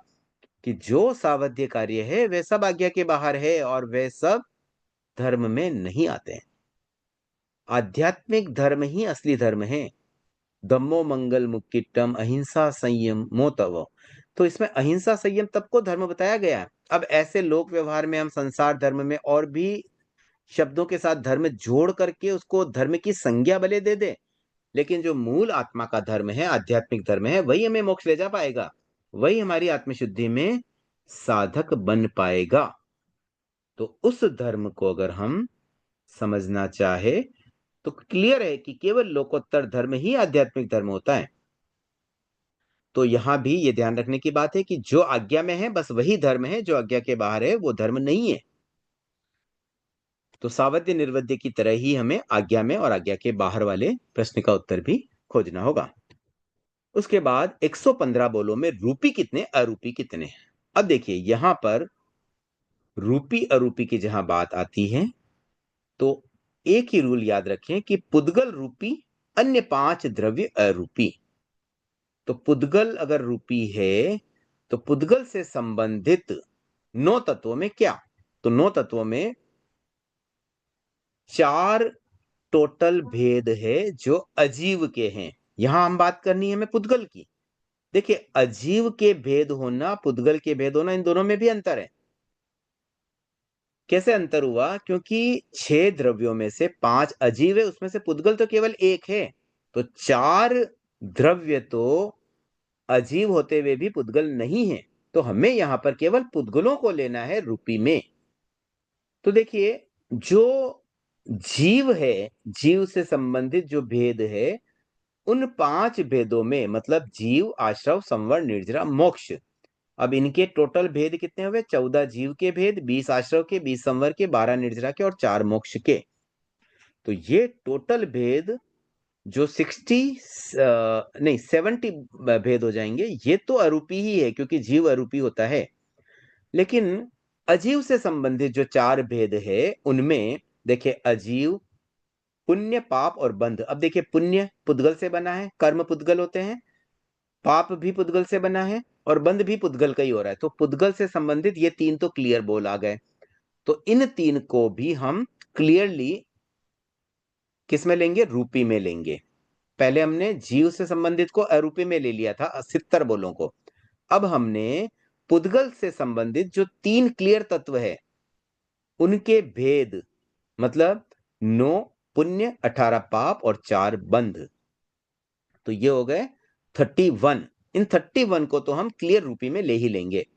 कि जो सावध्य कार्य है वह सब आज्ञा के बाहर है और वह सब धर्म में नहीं आते हैं। आध्यात्मिक धर्म ही असली धर्म है। धम्मो मंगल मुक्किटम अहिंसा संयम मोतव। तो इसमें अहिंसा संयम तब को धर्म बताया गया है। अब ऐसे लोक व्यवहार में हम संसार धर्म में और भी शब्दों के साथ धर्म जोड़ करके उसको धर्म की संज्ञा भले दे दे, लेकिन जो मूल आत्मा का धर्म है, आध्यात्मिक धर्म है, वही हमें मोक्ष ले जा पाएगा, वही हमारी आत्मशुद्धि में साधक बन पाएगा। तो उस धर्म को अगर हम समझना चाहे तो क्लियर है कि केवल लोकोत्तर धर्म ही आध्यात्मिक धर्म होता है। तो यहां भी ये ध्यान रखने की बात है कि जो आज्ञा में है बस वही धर्म है, जो आज्ञा के बाहर है वो धर्म नहीं है। तो सावध्य निर्वध्य की तरह ही हमें आज्ञा में और आज्ञा के बाहर वाले प्रश्न का उत्तर भी खोजना होगा। उसके बाद 115 बोलों में रूपी कितने, अरूपी कितने। अब देखिए यहां पर रूपी अरूपी की जहां बात आती है तो एक ही रूल याद रखें कि पुद्गल रूपी, अन्य 5 द्रव्य अरूपी। तो पुद्गल अगर रूपी है तो पुद्गल से संबंधित 9 तत्वों में क्या, तो 9 तत्वों में 4 टोटल भेद है जो अजीव के हैं। यहां हम बात करनी है हमें पुद्गल की। देखिए अजीव के भेद होना, पुद्गल के भेद होना, इन दोनों में भी अंतर है। कैसे अंतर हुआ? क्योंकि 6 द्रव्यों में से 5 अजीव है, उसमें से पुद्गल तो केवल एक है। तो 4 द्रव्य तो अजीव होते हुए भी पुद्गल नहीं है। तो हमें यहां पर केवल पुद्गलों को लेना है रूपी में। तो देखिए जो जीव है, जीव से संबंधित जो भेद है, उन 5 भेदों में, मतलब जीव, आश्रव, संवर, निर्जरा, मोक्ष, अब इनके टोटल भेद कितने हुए? 14 जीव के भेद, 20 आश्रव के, 20 संवर के, 12 निर्जरा के और 4 मोक्ष के। तो ये टोटल भेद जो 70 भेद हो जाएंगे, ये तो अरूपी ही है क्योंकि जीव अरूपी होता है। लेकिन अजीव से संबंधित जो 4 भेद है उनमें देखिए अजीव, पुण्य, पाप और बंध। अब देखिए पुण्य पुद्गल से बना है, कर्म पुद्गल होते हैं, पाप भी पुद्गल से बना है और बंध भी पुद्गल का ही हो रहा है। तो पुद्गल से संबंधित ये 3 तो क्लियर बोल आ गए। तो इन 3 को भी हम क्लियरली किस में लेंगे? रूपी में लेंगे। पहले हमने जीव से संबंधित को अरूपी में ले लिया था 70 बोलों को। अब हमने पुद्गल से संबंधित जो 3 क्लियर तत्व है उनके भेद, मतलब 9 पुण्य, 18 पाप और 4 बंध, तो ये हो गए 31। इन 31 को तो हम क्लियर रूपी में ले ही लेंगे।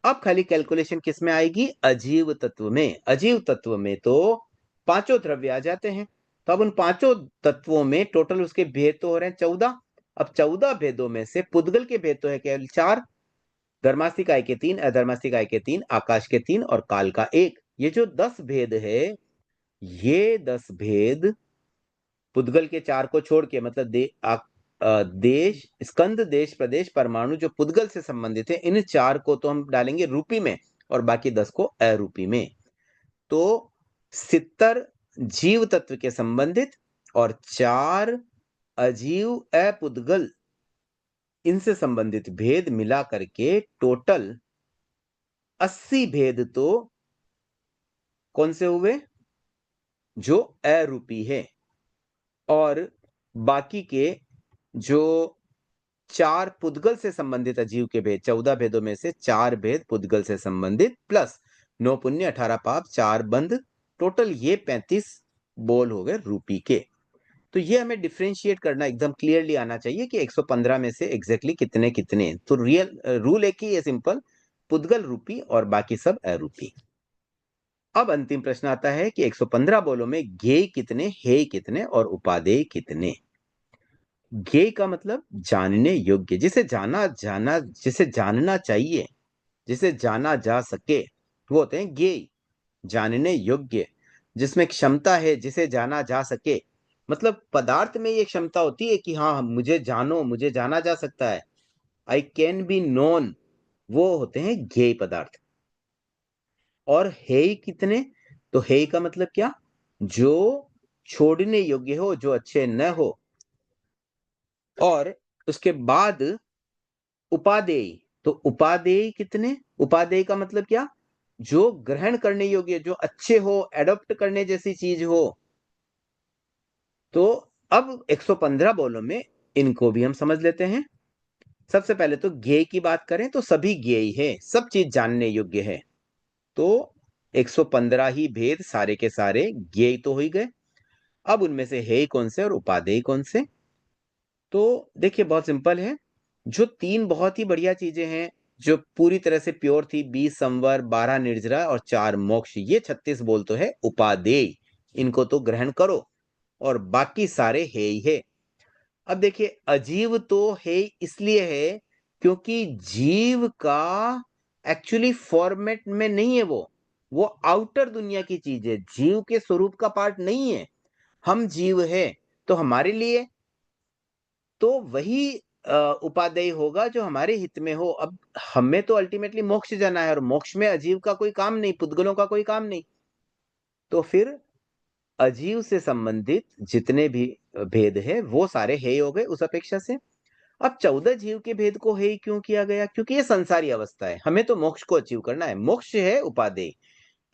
अब खाली कैलकुलेशन किस में आएगी? अजीव तत्व में। अजीव तत्व में तो पांचों द्रव्य आ जाते हैं। तो अब उन पांचों तत्वों में टोटल उसके भेद तो हो रहे हैं 14। अब 14 भेदों में से पुद्गल के भेद तो है केवल 4, धर्मास्तिकाय के 3, अधर्मास्तिकाय के 3, आकाश के 3 और काल का 1। ये जो 10 भेद है, ये 10 भेद पुद्गल के 4 को छोड़ के, मतलब देश, स्कंद, देश, प्रदेश, परमाणु जो पुद्गल से संबंधित है, इन 4 को तो हम डालेंगे रूपी में और बाकी 10 को अरूपी में। तो 70 जीव तत्व के संबंधित और 4 अजीव अपुद्गल इनसे संबंधित भेद मिला करके टोटल 80 भेद तो कौन से हुए? जो अरूपी है। और बाकी के जो 4 पुद्गल से संबंधित अजीव के भेद, 14 भेदों में से 4 भेद पुद्गल से संबंधित प्लस 9 पुण्य, 18 पाप, 4 बंध, टोटल ये 35 बोल हो गए रूपी के। तो ये हमें डिफरेंशिएट करना एकदम क्लियरली आना चाहिए कि 115 में से एग्जैक्टली कितने कितने। तो रियल रूल एक ही है, सिंपल, पुद्गल रूपी और बाकी सब अरूपी। अब अंतिम प्रश्न आता है कि 115 बोलों में ज्ञेय कितने, हेय कितने और उपादेय कितने। ज्ञेय का मतलब जानने योग्य, जिसे जिसे जानना चाहिए, जिसे जाना जा सके, वो होते हैं ज्ञेय। जानने योग्य, जिसमें क्षमता है, जिसे जाना जा सके, मतलब पदार्थ में ये क्षमता होती है कि हाँ, मुझे जानो, मुझे जाना जा सकता है, आई कैन बी नोन, वो होते हैं ज्ञेय पदार्थ। और हेय कितने? तो हेय का मतलब क्या? जो छोड़ने योग्य हो, जो अच्छे न हो। और उसके बाद उपादेय, तो उपादेय कितने? उपादेय का मतलब क्या? जो ग्रहण करने योग्य, जो अच्छे हो, एडॉप्ट करने जैसी चीज हो। तो अब 115 बोलों में इनको भी हम समझ लेते हैं। सबसे पहले तो ज्ञेय की बात करें तो सभी ज्ञेय है, सब चीज जानने योग्य है। तो 115 ही भेद सारे के सारे ज्ञेय तो हो ही गए। अब उनमें से हेय कौन से और उपादेय कौन से? तो देखिए बहुत सिंपल है। जो तीन बहुत ही बढ़िया चीजें हैं, जो पूरी तरह से प्योर थी, 20 संवर, 12 निर्जरा और 4 मोक्ष, ये 36 बोल तो है उपादेय। इनको तो ग्रहण करो, और बाकी सारे है ही है। अब देखिए अजीव तो है इसलिए है क्योंकि जीव का एक्चुअली फॉर्मेट में नहीं है वो आउटर दुनिया की चीज है, जीव के स्वरूप का पार्ट नहीं है। हम जीव है, तो हमारे लिए तो वही उपादेय होगा जो हमारे हित में हो। अब हमें तो अल्टीमेटली मोक्ष जाना है, और मोक्ष में अजीव का कोई काम नहीं, पुद्गलों का कोई काम नहीं। तो फिर अजीव से संबंधित जितने भी भेद है वो सारे हे हो गए उस अपेक्षा से। अब 14 जीव के भेद को हे क्यों किया गया? क्योंकि ये संसारी अवस्था है, हमें तो मोक्ष को अचीव करना है, मोक्ष है उपादेय।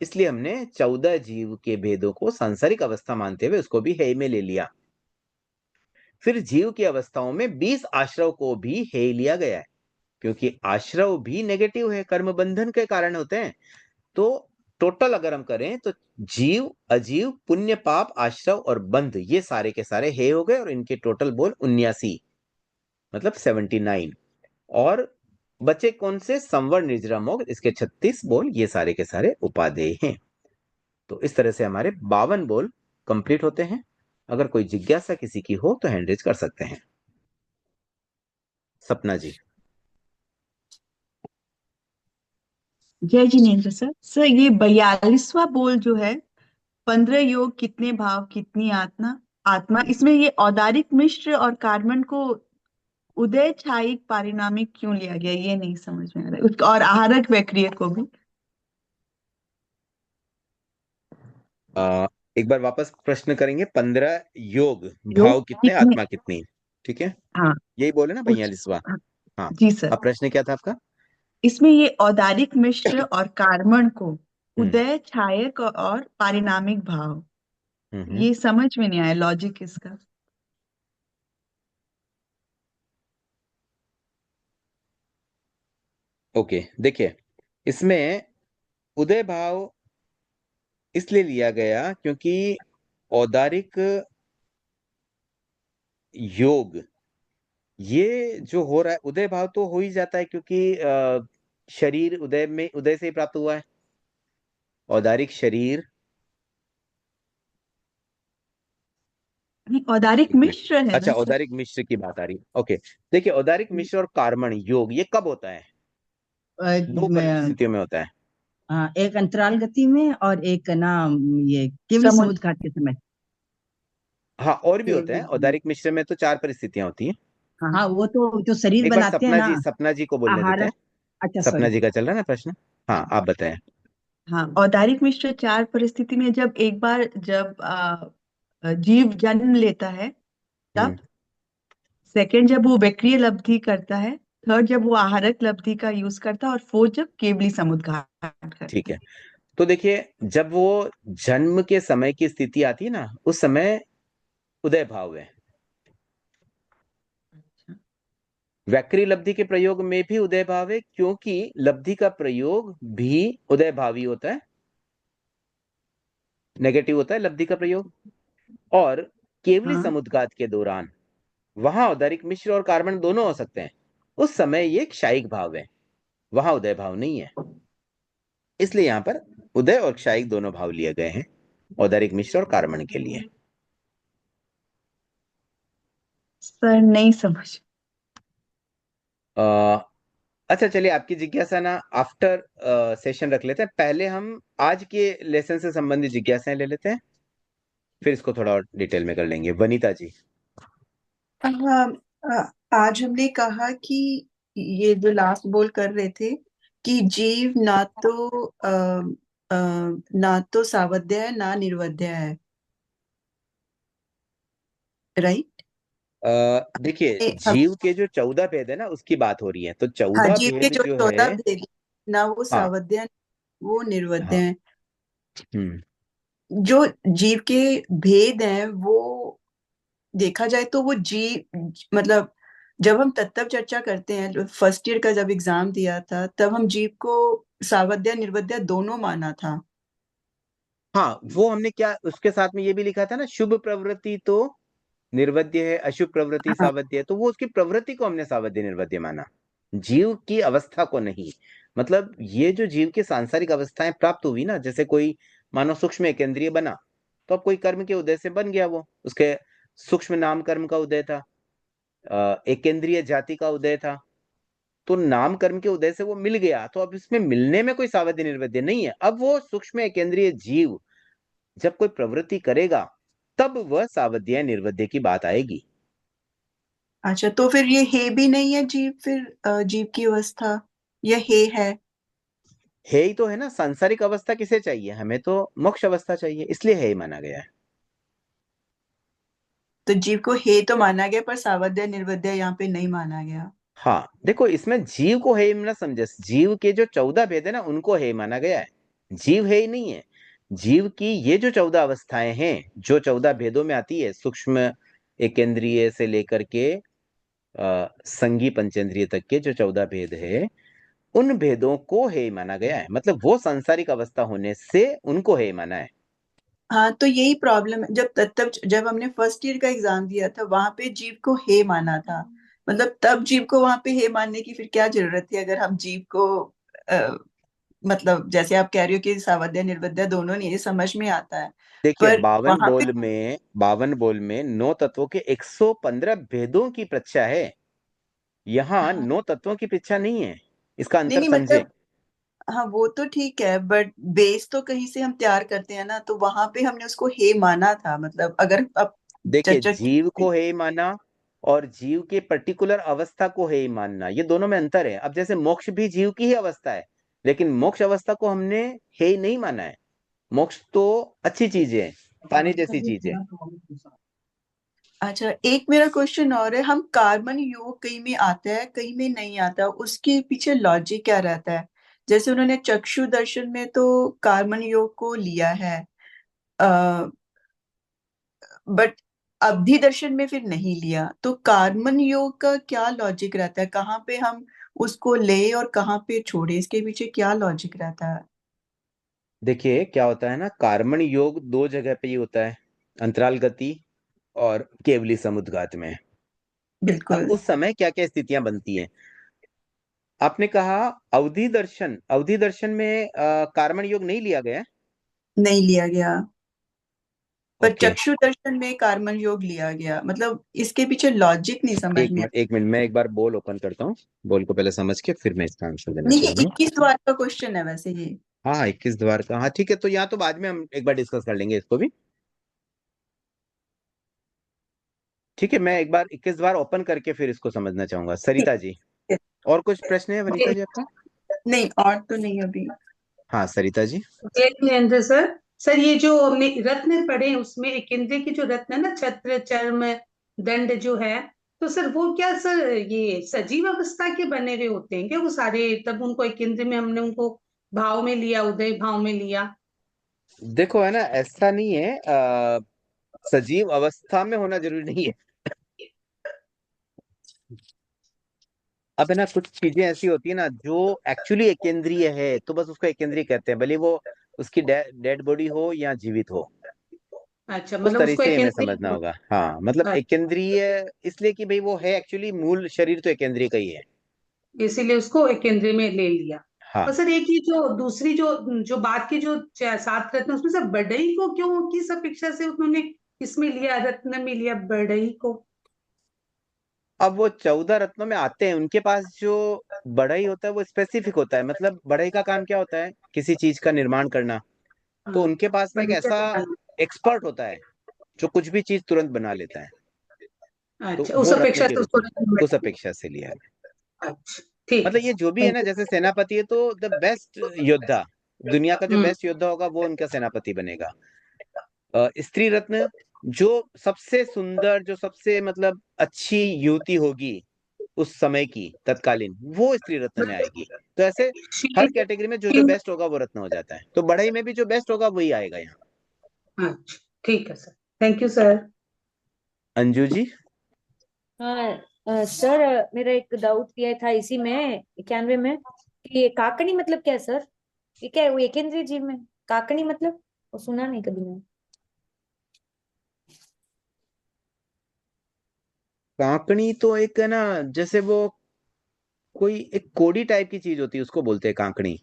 इसलिए हमने 14 जीव के भेदों को सांसारिक अवस्था मानते हुए उसको भी हे में ले लिया। फिर जीव की अवस्थाओं में 20 आश्रव को भी हे लिया गया है, क्योंकि आश्रव भी नेगेटिव है, कर्म बंधन के कारण होते हैं। तो टोटल अगर हम करें तो जीव, अजीव, पुण्य, पाप, आश्रव और बंध, ये सारे के सारे हे हो गए, और इनके टोटल बोल 79, मतलब 79। और बचे कौन से? संवर, निर्जरा, मोक्ष, इसके 36 बोल, ये सारे के सारे उपादेय हैं। तो इस तरह से हमारे 52 बोल कंप्लीट होते हैं। अगर कोई जिज्ञासा किसी की हो तो हैंड रेज कर सकते हैं। सपना जी। जय जिनेन्द्र सर। सर ये 42वां बोल जो है, 15 योग कितने भाव कितनी आत्मा आत्मा, इसमें ये औदारिक मिश्र और कार्बन को उदय छायिक पारिणामिक क्यों लिया गया, ये नहीं समझ में आ रहा है। और आहारक वक्रिय को भी। आ, एक बार वापस प्रश्न करेंगे। 15 योग, योग भाव कितने, कितने। आत्मा कितनी? ठीक है, हाँ। यही बोले ना उस 42वां? हाँ, हाँ। जी सर। अब प्रश्न क्या था आपका? इसमें ये औदारिक मिश्र और कार्बन को हम्म। उदय छायक और पारिणामिक भाव, हम्म। ये समझ में नहीं आया लॉजिक इसका। ओके, देखिए इसमें उदय भाव इसलिए लिया गया क्योंकि औदारिक योग, ये जो हो रहा है, उदय भाव तो हो ही जाता है क्योंकि शरीर उदय में, उदय से ही प्राप्त हुआ है। औदारिक शरीर, नहीं, औदारिक एक मिनट। मिश्र है अच्छा, ना सर। औदारिक मिश्र की बात आ रही है। ओके, देखिए औदारिक मिश्र और कार्मण योग ये कब होता है? दो परिस्थितियों में होता है। एक अंतराल गति में और एक ना ये केवल समुद्र। समुद्र घाट के समय। हाँ, और भी होता है। केवल औदारिक मिश्र में तो 4 परिस्थितियां होती हैं। हाँ हाँ, वो तो जो शरीर एक बार बनाते हैं सपना ना। जी, सपना जी को बोलने देते आहार। हैं। अच्छा सपना सॉरी। जी का चल रहा है ना प्रश्न। हाँ, आप बताएं। हाँ, औदारिक मिश्र चार परिस्थिति में, जब एक बार जब जीव जन्म लेता है हम्म। तब, सेकंड जब वो वक्रीय लब्धि करता है, थर्ड जब वो आहारक लब्धि का यूज करता है, और फोर्थ जब केवली समुद्र घाट ठीक करता है, तो देखिए जब वो जन्म के समय की स्थिति आती है ना, उस समय उदय भाव है। है। वैक्री लब्धि के प्रयोग में भी उदय भाव है, क्योंकि लब्धि का प्रयोग भी उदय भावी होता है, नेगेटिव होता है लब्धि का प्रयोग। और केवली हाँ। समुद्घात के दौरान वहां औदारिक मिश्र और कार्बन दोनों हो सकते हैं। उस समय ये क्षायिक भाव है, वहां उदय भाव नहीं है। इसलिए यहां पर उदय और क्षायिक दोनों भाव लिए गए हैं औदारिक मिश्र और कार्बन के लिए। सर नहीं समझ। अच्छा चलिए, आपकी जिज्ञासा ना आफ्टर सेशन रख लेते हैं। पहले हम आज के लेसन से संबंधित जिज्ञासाएं ले लेते हैं, फिर इसको थोड़ा और डिटेल में कर लेंगे। वनीता जी। हाँ, आज हमने कहा कि ये जो लास्ट बोल कर रहे थे कि जीव ना तो सावध्य है ना निर्वध्य है, राइट। देखिए, हम जीव के जो 14 भेद है ना, उसकी बात हो रही है। तो हाँ, 14 जीव के भेद जो जो 14 है। भेद, ना वो हाँ। सावध्य है, वो निर्वध्य हाँ। है। हम्म। जो जीव के भेद हैं वो देखा जाए तो वो जीव, मतलब जब हम तत्व चर्चा करते हैं, फर्स्ट ईयर का जब एग्जाम दिया था तब हम जीव को सावध्य निर्वध्य दोनों माना था। हाँ, वो हमने क्या उसके साथ में ये भी लिखा था ना, शुभ प्रवृत्ति तो निर्वध्य है, अशुभ प्रवृत्ति हाँ सावध्य है। तो वो उसकी प्रवृत्ति को हमने सावध्य निर्वध्य माना, जीव की अवस्था को नहीं। मतलब ये जो जीव की सांसारिक अवस्थाएं प्राप्त हुई ना, जैसे कोई मानो सूक्ष्म केंद्रीय बना, तो अब कोई कर्म के उदय से बन गया, वो उसके सूक्ष्म नाम कर्म का उदय था, एक केंद्रीय जाति का उदय था। तो नाम कर्म के उदय से वो मिल गया, तो अब इसमें मिलने में कोई सावध्य निर्वध्य नहीं है। अब वो सूक्ष्म केंद्रीय जीव जब कोई प्रवृत्ति करेगा, तब वह सावध्य निर्वध्य की बात आएगी। अच्छा, तो फिर ये हे भी नहीं है जीव, फिर जीव की अवस्था, या हे है? है ही तो है ना, सांसारिक अवस्था किसे चाहिए? हमें तो मोक्ष अवस्था चाहिए, इसलिए है ही माना गया है। तो जीव को हे तो माना गया पर सावध्य निर्वध्य यहाँ पे नहीं माना गया। हाँ, देखो, इसमें जीव को है ना समझे, जीव के जो 14 भेद है ना, उनको है माना गया है। जीव है ही नहीं है। जीव की ये जो 14 अवस्थाएं हैं, जो 14 भेदों में आती है, सूक्ष्म एकेंद्रिय से लेकर के संगी पंचेंद्रिय तक के जो 14 भेद है, उन भेदों को हे माना गया है। मतलब वो सांसारिक अवस्था होने से उनको हे माना है। हाँ, तो यही प्रॉब्लम है। जब हमने फर्स्ट ईयर का एग्जाम दिया था वहां पे जीव को हे माना था, मतलब तब जीव को वहां पे हे मानने की फिर क्या जरूरत थी, अगर हम जीव को आ, मतलब जैसे आप कह रही हो कि सावध्य निर्वध्य दोनों नहीं, ये समझ में आता है। देखिए, पर वहां पे 52 बोल में 9 तत्वों के 115 भेदों की परीक्षा है। यहाँ हाँ, 9 तत्वों की परीक्षा नहीं है। इसका नहीं अंतर नहीं, समझे। मतलब हाँ वो तो ठीक है, बट बेस तो कहीं से हम तैयार करते हैं ना, तो वहां पे हमने उसको हे माना था, मतलब अगर अब देखिए, चर्चा जीव को हे माना और जीव के पर्टिकुलर अवस्था को हे मानना, ये दोनों में अंतर है। अब जैसे मोक्ष भी जीव की ही अवस्था है, लेकिन मोक्ष अवस्था को हमने हे नहीं माना है। मोक्ष तो अच्छी चीज है, पानी जैसी चीज है। अच्छा, एक मेरा क्वेश्चन और है, हम कार्बन योग कहीं में आता है कहीं में नहीं आता, उसके पीछे लॉजिक क्या रहता है? जैसे उन्होंने चक्षु दर्शन में तो कार्बन योग को लिया है, बट अवधि दर्शन में फिर नहीं लिया, तो कार्बन योग का क्या लॉजिक रहता है, कहाँ पे हम उसको ले और कहाँ पे छोड़े, इसके पीछे क्या लॉजिक रहता है? देखिए, क्या होता है ना, कार्बन योग दो जगह पे ही होता है, अंतराल गति और केवली समुद्घात में। अब बिल्कुल। उस समय क्या क्या स्थितियां बनती हैं? आपने कहा अवधि दर्शन में कार्बन योग नहीं लिया गया है? नहीं लिया गया, पर ओके। चक्षु दर्शन में कार्बन योग लिया गया, मतलब इसके पीछे लॉजिक नहीं समझ में एक मिनट, मैं एक बार बोल ओपन करता हूँ। बोल को पहले समझ के फिर मैं इसका आंसर देना नहीं, ये चाहूंगा। 21 द्वार का क्वेश्चन है वैसे ये। हाँ हाँ, 21 द्वार का, हाँ ठीक है। तो यहाँ तो बाद में हम एक बार डिस्कस कर लेंगे इसको भी। ठीक है, मैं एक बार 21 द्वार ओपन करके फिर इसको समझना चाहूंगा। ठीक सरिता जी, है। और कुछ प्रश्न है वनीता जी आपका? नहीं, और तो नहीं अभी। हाँ, सरिता जी। एक महेंद्र सर। सर ये जो हमने रत्न पढ़े उसमें एक इंद्रिय की जो रत्न है ना, छत्र चर्म दंड जो है, तो सर वो क्या सर ये सजीव अवस्था के बने हुए होते हैं क्या वो सारे? तब उनको एक इंद्रिय में हमने उनको भाव में लिया, उदय भाव में लिया। देखो, है ना, ऐसा नहीं है, सजीव अवस्था में होना जरूरी नहीं है। अब है ना, कुछ चीजें ऐसी होती है ना जो एक्चुअली एकेंद्रीय है, तो बस उसको एकेंद्रीय कहते हैं, भले वो उसकी डेड बॉडी हो या जीवित हो। अच्छा, उस मतलब तरह उसको से एक हमें समझना इंद्रिय। होगा। हाँ, मतलब एकेंद्रीय इसलिए कि भाई वो है एक्चुअली, मूल शरीर तो एकेंद्रीय का ही है। इसीलिए उसको एक केंद्र में ले लिया। और हाँ। सर एक ही जो दूसरी जो जो बात की जो सात रत्न, उसमें सर बढ़ई को क्यों किस अपेक्षा से उन्होंने इसमें लिया, रत्न में लिया बढ़ई को? अब वो 14 रत्नों में आते हैं, उनके पास जो बढ़ई होता है वो स्पेसिफिक होता है। मतलब बढ़ई का काम क्या होता है? किसी चीज का निर्माण करना। तो हाँ, उनके पास में एक फर्नीचर ऐसा बनाना। एक्सपर्ट होता है, जो कुछ भी चीज तुरंत बना लेता है, तो अच्छा, वो उस रत्न अपेक्षा के से रूप उसको में उस अपेक्षा से लिया है। अच्छा, ठीक है मतलब ये सर, जो भी है थैंक ना, यू। जैसे सेनापति है तो द बेस्ट योद्धा, दुनिया का जो हम्म। बेस्ट योद्धा होगा वो उनका सेनापति बनेगा। स्त्री रत्न, जो सबसे सुंदर, जो सबसे मतलब अच्छी युवती होगी उस समय की तत्कालीन, वो स्त्री रत्न में आएगी। तो ऐसे हर कैटेगरी में जो जो बेस्ट होगा वो रत्न हो जाता है। तो बढ़ई में भी जो बेस्ट होगा वही आएगा यहाँ। अच्छा, ठीक है sir, thank you sir. Anju ji. हाँ सर, मेरा एक डाउट किया था इसी में 91 में कि ये काकनी मतलब क्या है सर? ये क्या है वो एकेंद्रीय जीव में काकनी मतलब? वो सुना नहीं कभी मैंने। काकणी तो एक है ना, जैसे वो कोई एक कोड़ी टाइप की चीज होती है, उसको बोलते हैं काकणी।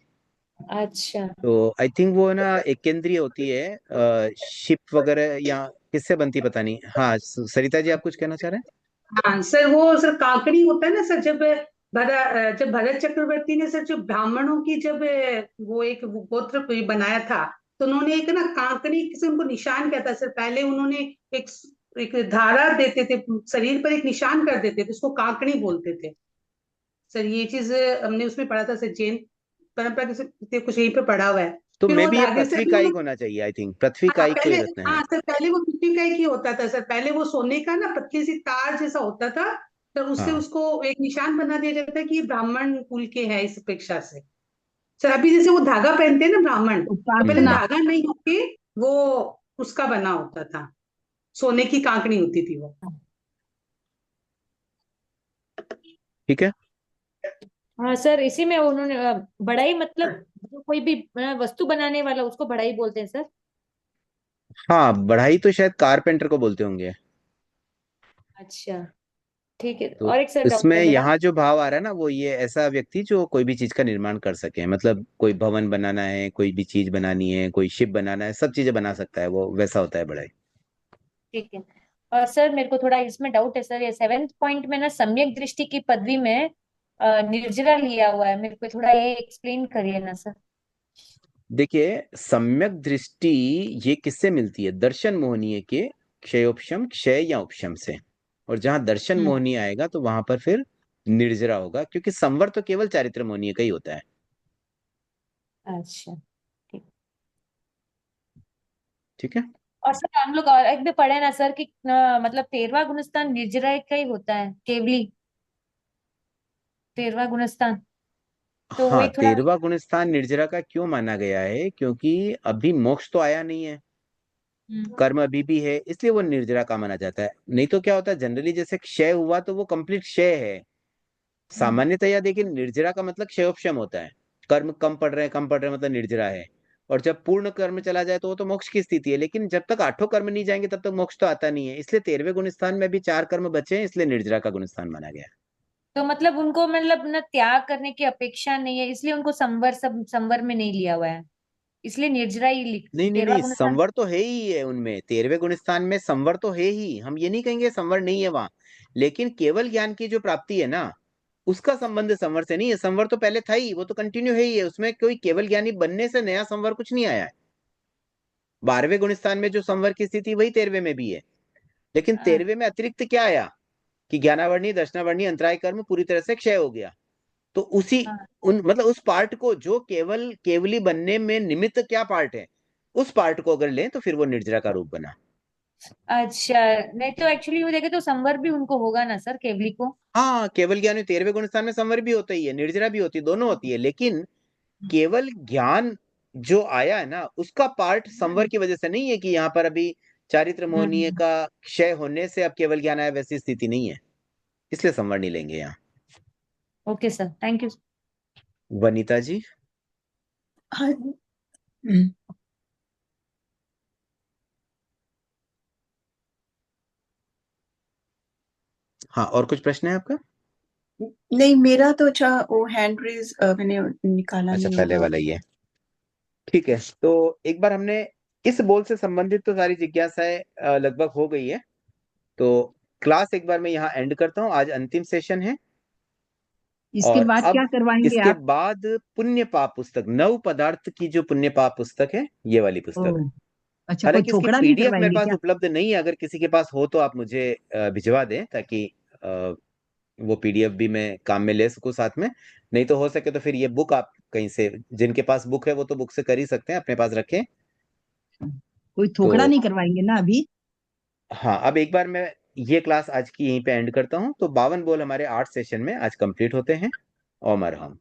अच्छा। तो आई थिंक वो है ना एक केंद्रीय होती है, शिप वगैरह या किससे बनती पता नहीं। हाँ, सरिता जी आप कुछ कहना चाह रहे हैं? हाँ सर, वो सर काकड़ी होता है ना सर, जब भरत चक्रवर्ती ने सर जो ब्राह्मणों की जब वो एक वो गोत्र बनाया था, तो उन्होंने एक ना काकड़ी से उनको निशान किया था सर। पहले उन्होंने एक एक धारा देते थे, शरीर पर एक निशान कर देते थे, उसको काकड़ी बोलते थे सर। ये चीज हमने उसमें पढ़ा था सर, जैन परंपरा के कुछ यहीं पे पढ़ा हुआ है। तो फिर मे वो भी ये धागे से पृथ्वी भी कायिक होना चाहिए, आई थिंक पृथ्वी हाँ कायिक कोई पहले, रत्न है। हाँ सर पहले वो मिट्टी का ही होता था सर। पहले वो सोने का ना पतली सी तार जैसा होता था, तो उससे हाँ। उसको एक निशान बना दिया जाता है कि ये ब्राह्मण कुल के है इस अपेक्षा से। सर अभी जैसे वो धागा पहनते हैं ना ब्राह्मण, तो पहले हम्म। धागा नहीं होके वो उसका बना होता था, सोने की कांकड़ी होती थी वो। ठीक है। हाँ सर, इसी में उन्होंने बढ़ई मतलब जो कोई भी वस्तु बनाने वाला उसको बढ़ई बोलते हैं सर। हाँ, बढ़ाई तो शायद कारपेंटर को बोलते होंगे। अच्छा, ठीक है। तो और एक सर डाउट इसमें है मेरा। यहाँ जो भाव आ रहा है ना, वो ये ऐसा व्यक्ति जो कोई भी चीज का निर्माण कर सके, मतलब कोई भवन बनाना है, कोई भी चीज बनानी है, कोई शिप बनाना है, सब चीजें बना सकता है वो, वैसा होता है बढ़ाई। ठीक है। और सर मेरे को थोड़ा इसमें डाउट है सर, ये 7th पॉइंट में ना सम्यक दृष्टि की पदवी में निर्जरा लिया हुआ है, मेरे को थोड़ा ये एक्सप्लेन करिए ना सर। देखिए, सम्यक दृष्टि ये किससे मिलती है? दर्शन मोहनीय के क्षयोपशम, क्षय या उपशम से। और जहां दर्शन हम्म। मोहनीय आएगा तो वहां पर फिर निर्जरा होगा, क्योंकि संवर तो केवल चारित्र मोहनीय का ही होता है। अच्छा, ठीक। ठीक है। और सर हम लोग और एक भी पढ़े ना सर कि मतलब 13वां गुणस्थान निर्जरा का ही होता है केवली, 13वां गुणस्थान। तो हाँ, वही थोड़ा। 13वां गुणस्थान निर्जरा का क्यों माना गया है? क्योंकि अभी मोक्ष तो आया नहीं है, कर्म अभी भी है, इसलिए वो निर्जरा का माना जाता है। नहीं तो क्या होता है, जनरली जैसे क्षय हुआ तो वो कंप्लीट क्षय है हम्म। सामान्यतया। देखिए, निर्जरा का मतलब क्षयोपशम होता है। कर्म कम पड़ रहे हैं, कम पड़ रहे हैं, मतलब निर्जरा है। और जब पूर्ण कर्म चला जाए तो वो तो मोक्ष की स्थिति है, लेकिन जब तक आठों कर्म नहीं जाएंगे तब तक मोक्ष तो आता नहीं है। इसलिए 13वें गुणस्थान में भी 4 कर्म बचे हैं, इसलिए निर्जरा का गुणस्थान माना गया है। तो मतलब उनको मतलब ना त्याग करने की अपेक्षा नहीं है, इसलिए उनको संवर में नहीं लिया हुआ है, इसलिए निर्जरा ही लिख नहीं नहीं 13वां नहीं, गुणस्थान। संवर तो है ही है उनमें, 13वें गुणस्थान में संवर तो है ही, हम ये नहीं कहेंगे संवर नहीं है वहां। लेकिन केवल ज्ञान की जो प्राप्ति है ना, उसका संबंध संवर से नहीं है। संवर तो पहले था ही, वो तो कंटिन्यू है ही है, उसमें कोई केवल ज्ञानी बनने से नया संवर कुछ नहीं आया है। 12वें गुणस्थान में जो संवर की स्थिति वही 13वें में भी है। लेकिन हाँ, 13वें में अतिरिक्त क्या आया कि ज्ञानावर्णी दर्शनावर्णी अंतराय कर्म पूरी तरह से क्षय हो गया। तो उसी हाँ। उन मतलब उस पार्ट को, जो केवल केवली बनने में निमित्त क्या पार्ट है, उस पार्ट को अगर लें तो फिर वो निर्जरा का रूप बना। अच्छा, नहीं तो एक्चुअली वो देखे तो संवर भी उनको होगा ना सर केवली को। हाँ, केवल ज्ञान में 13वें गुणस्थान में संवर भी होता ही है, निर्जरा भी होती है, दोनों होती है। लेकिन केवल ज्ञान जो आया है ना, उसका पार्ट संवर की वजह से नहीं है कि यहाँ पर अभी चारित्र मोहनीय हम्म। का क्षय होने से अब केवल ज्ञान आया, वैसी स्थिति नहीं है। इसलिए संवर नहीं लेंगे यहाँ। Okay sir, thank you. Vanita ji. हाँ। हाँ, और कुछ प्रश्न है आपका? नहीं, मेरा तो अच्छा वो हैंड रेज मैंने निकाला अच्छा, नहीं पहले होगा। वाला ही है। ठीक है, तो एक बार हमने इस बोल से संबंधित तो सारी जिज्ञासाएं लगभग हो गई है। तो क्लास एक बार मैं यहाँ एंड करता हूँ, आज अंतिम सेशन है। इसके और बाद क्या अब करवाएंगे इसके आप? बाद पुण्य पाप पुस्तक, नव पदार्थ की जो पुण्य पाप पुस्तक है, ये वाली पुस्तक। ओह, अच्छा, कोई हालांकि इसकी थोकड़ा नहीं पीडीएफ मेरे करवाएंगे पास क्या? उपलब्ध नहीं है, अगर किसी के पास हो तो आप मुझे भिजवा दें, ताकि वो पीडीएफ भी मैं काम में ले सकूं साथ में। नहीं तो हो सके तो फिर ये बुक आप कहीं से, जिनके पास बुक है वो तो बुक से कर ही सकते हैं, अपने पास रखें। कोई तो थोकड़ा नहीं करवाएंगे ना अभी? हाँ, अब एक बार मैं ये क्लास आज की यहीं पे एंड करता हूँ। तो 52 बॉल हमारे 8 सेशन में आज कंप्लीट होते हैं। ओम अरहम।